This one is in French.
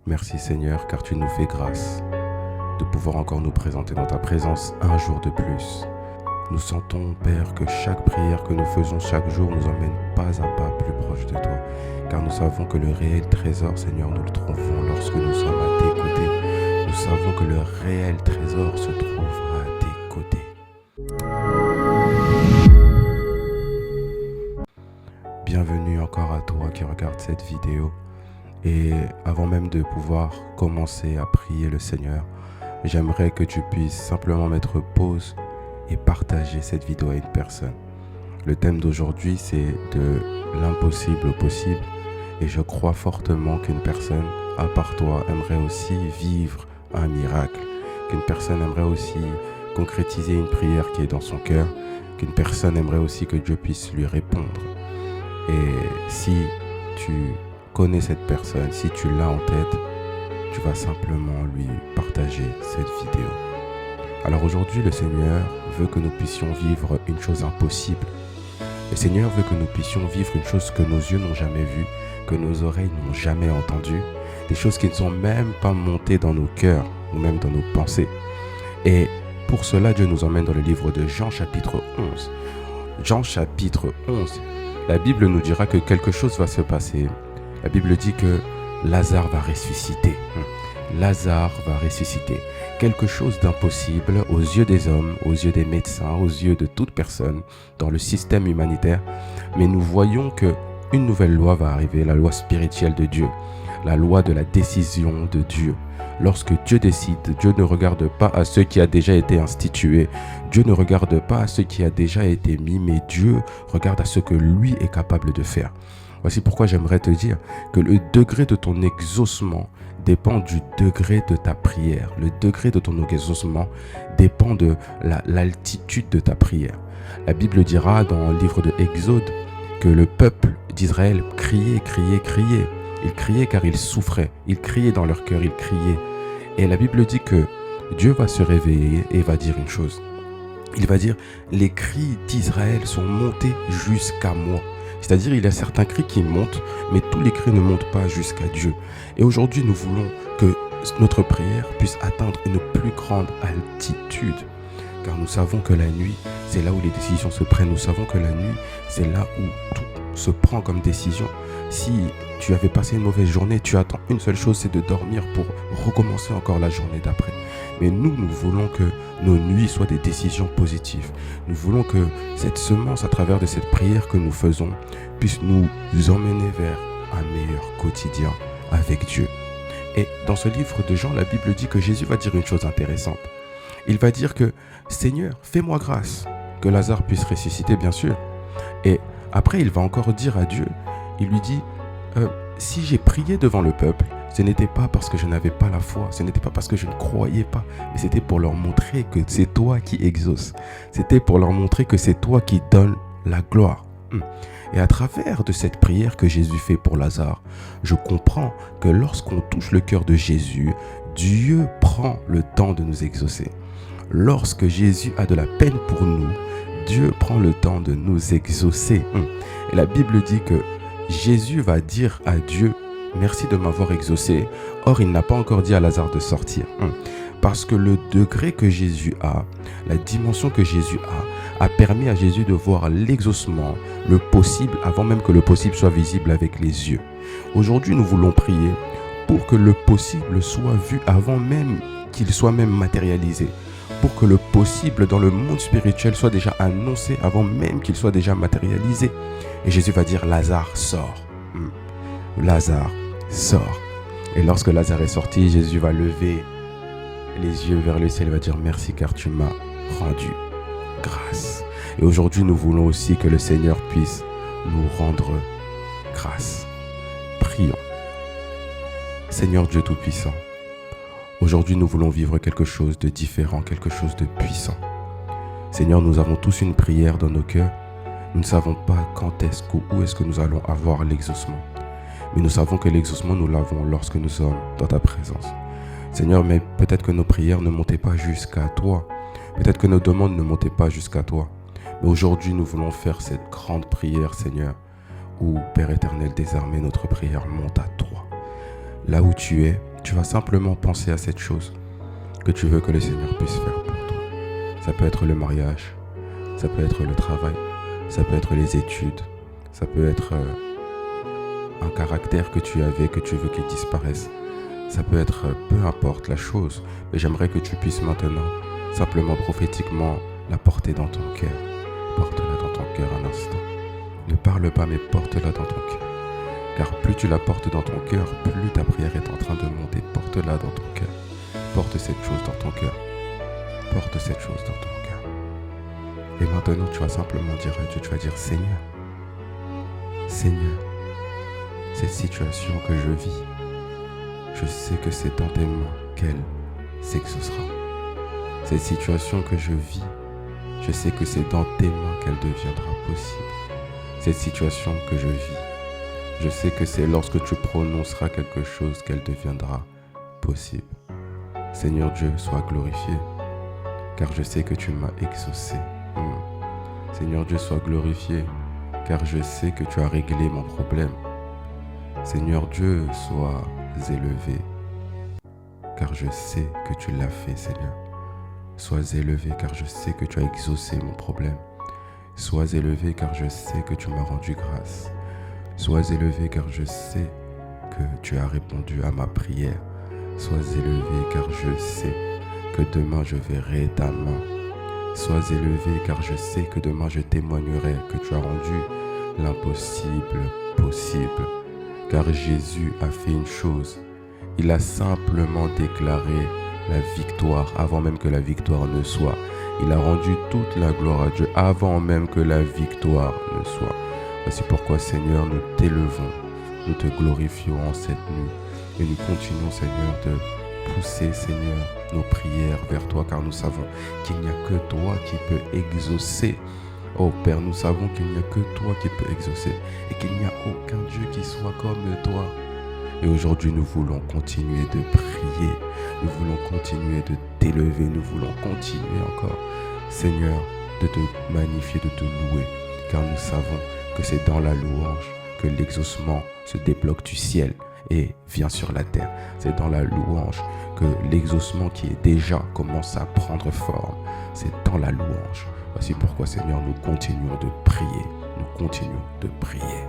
Merci Seigneur, car tu nous fais grâce de pouvoir encore nous présenter dans ta présence un jour de plus. Nous sentons, Père, que chaque prière que nous faisons chaque jour nous emmène pas à pas plus proche de toi, car nous savons que le réel trésor, Seigneur, nous le trouvons lorsque nous sommes à tes côtés. Nous savons que le réel trésor se trouve à tes côtés. Bienvenue encore à toi qui regarde cette vidéo. Et avant même de pouvoir commencer à prier le Seigneur, j'aimerais que tu puisses simplement mettre pause et partager cette vidéo à une personne. Le thème d'aujourd'hui, c'est de l'impossible au possible. Et je crois fortement qu'une personne, à part toi, aimerait aussi vivre un miracle. Qu'une personne aimerait aussi concrétiser une prière qui est dans son cœur. Qu'une personne aimerait aussi que Dieu puisse lui répondre. Et si tu connais cette personne, si tu l'as en tête, tu vas simplement lui partager cette vidéo. Alors aujourd'hui, le Seigneur veut que nous puissions vivre une chose impossible. Le Seigneur veut que nous puissions vivre une chose que nos yeux n'ont jamais vue, que nos oreilles n'ont jamais entendue, des choses qui ne sont même pas montées dans nos cœurs ou même dans nos pensées. Et pour cela, Dieu nous emmène dans le livre de Jean chapitre 11. Jean chapitre 11, la Bible nous dira que quelque chose va se passer. La Bible dit que Lazare va ressusciter. Lazare va ressusciter. Quelque chose d'impossible aux yeux des hommes, aux yeux des médecins, aux yeux de toute personne dans le système humanitaire. Mais nous voyons que une nouvelle loi va arriver, la loi spirituelle de Dieu, la loi de la décision de Dieu. Lorsque Dieu décide, Dieu ne regarde pas à ce qui a déjà été institué. Dieu ne regarde pas à ce qui a déjà été mis, mais Dieu regarde à ce que lui est capable de faire. Voici pourquoi j'aimerais te dire que le degré de ton exaucement dépend du degré de ta prière. Le degré de ton exaucement dépend de l'altitude de ta prière. La Bible dira dans le livre de Exode que le peuple d'Israël criait, criait, criait. Ils criaient car ils souffraient. Ils criaient dans leur cœur, ils criaient. Et la Bible dit que Dieu va se réveiller et va dire une chose. Il va dire, les cris d'Israël sont montés jusqu'à moi. C'est-à-dire, il y a certains cris qui montent, mais tous les cris ne montent pas jusqu'à Dieu. Et aujourd'hui, nous voulons que notre prière puisse atteindre une plus grande altitude. Car nous savons que la nuit, c'est là où les décisions se prennent. Nous savons que la nuit, c'est là où tout se prend comme décision. Si tu avais passé une mauvaise journée, tu attends une seule chose, c'est de dormir pour recommencer encore la journée d'après. Mais nous voulons que nos nuits soient des décisions positives. Nous voulons que cette semence, à travers de cette prière que nous faisons, puisse nous emmener vers un meilleur quotidien avec Dieu. Et dans ce livre de Jean, la Bible dit que Jésus va dire une chose intéressante. Il va dire que « Seigneur, fais-moi grâce » que Lazare puisse ressusciter, bien sûr. Et après, il va encore dire à Dieu, il lui dit si j'ai prié devant le peuple, ce n'était pas parce que je n'avais pas la foi, ce n'était pas parce que je ne croyais pas, mais c'était pour leur montrer que c'est toi qui exauces. C'était pour leur montrer que c'est toi qui donnes la gloire. Et à travers de cette prière que Jésus fait pour Lazare, je comprends que lorsqu'on touche le cœur de Jésus, Dieu prend le temps de nous exaucer. Lorsque Jésus a de la peine pour nous, Dieu prend le temps de nous exaucer. Et la Bible dit que Jésus va dire à Dieu, merci de m'avoir exaucé. Or, il n'a pas encore dit à Lazare de sortir. Parce que le degré que Jésus a, la dimension que Jésus a permis à Jésus de voir l'exaucement, le possible, avant même que le possible soit visible avec les yeux. Aujourd'hui, nous voulons prier pour que le possible soit vu avant même qu'il soit même matérialisé. Pour que le possible dans le monde spirituel soit déjà annoncé avant même qu'il soit déjà matérialisé. Et Jésus va dire, Lazare, sort. Lazare, sort. Et lorsque Lazare est sorti, Jésus va lever les yeux vers le ciel et va dire, merci car tu m'as rendu grâce. Et aujourd'hui, nous voulons aussi que le Seigneur puisse nous rendre grâce. Prions. Seigneur Dieu Tout-Puissant, aujourd'hui, nous voulons vivre quelque chose de différent, quelque chose de puissant. Seigneur, nous avons tous une prière dans nos cœurs. Nous ne savons pas quand est-ce où est-ce que nous allons avoir l'exaucement. Mais nous savons que l'exaucement, nous l'avons lorsque nous sommes dans ta présence. Seigneur, mais peut-être que nos prières ne montaient pas jusqu'à toi. Peut-être que nos demandes ne montaient pas jusqu'à toi. Mais aujourd'hui, nous voulons faire cette grande prière, Seigneur, où, Père éternel, désormais, notre prière monte à toi. Là où tu es, tu vas simplement penser à cette chose que tu veux que le Seigneur puisse faire pour toi. Ça peut être le mariage, ça peut être le travail, ça peut être les études, ça peut être un caractère que tu avais, que tu veux qu'il disparaisse. Ça peut être peu importe la chose, mais j'aimerais que tu puisses maintenant, simplement prophétiquement, la porter dans ton cœur. Porte-la dans ton cœur un instant. Ne parle pas, mais porte-la dans ton cœur. Car plus tu la portes dans ton cœur, plus ta prière est en train de monter. Porte-la dans ton cœur. Porte cette chose dans ton cœur. Porte cette chose dans ton cœur. Et maintenant, tu vas simplement dire à Dieu, tu vas dire, Seigneur, Seigneur, cette situation que je vis, je sais que c'est dans tes mains qu'elle s'exaucera. Cette situation que je vis, je sais que c'est dans tes mains qu'elle deviendra possible. Cette situation que je vis, je sais que c'est lorsque tu prononceras quelque chose qu'elle deviendra possible. Seigneur Dieu, sois glorifié, car je sais que tu m'as exaucé. Seigneur Dieu, sois glorifié, car je sais que tu as réglé mon problème. Seigneur Dieu, sois élevé, car je sais que tu l'as fait, Seigneur. Sois élevé, car je sais que tu as exaucé mon problème. Sois élevé, car je sais que tu m'as rendu grâce. Sois élevé, car je sais que tu as répondu à ma prière. Sois élevé, car je sais que demain je verrai ta main. Sois élevé, car je sais que demain je témoignerai que tu as rendu l'impossible possible. Car Jésus a fait une chose. Il a simplement déclaré la victoire avant même que la victoire ne soit. Il a rendu toute la gloire à Dieu avant même que la victoire ne soit. Voici pourquoi, Seigneur, nous t'élevons, nous te glorifions en cette nuit. Et nous continuons, Seigneur, de pousser, Seigneur, nos prières vers toi, car nous savons qu'il n'y a que toi qui peux exaucer. Oh Père, nous savons qu'il n'y a que toi qui peux exaucer et qu'il n'y a aucun Dieu qui soit comme toi. Et aujourd'hui, nous voulons continuer de prier, nous voulons continuer de t'élever, nous voulons continuer encore, Seigneur, de te magnifier, de te louer, car nous savons que c'est dans la louange que l'exaucement se débloque du ciel et vient sur la terre. C'est dans la louange que l'exaucement qui est déjà commence à prendre forme. C'est dans la louange. Voici pourquoi, Seigneur, nous continuons de prier. Nous continuons de prier.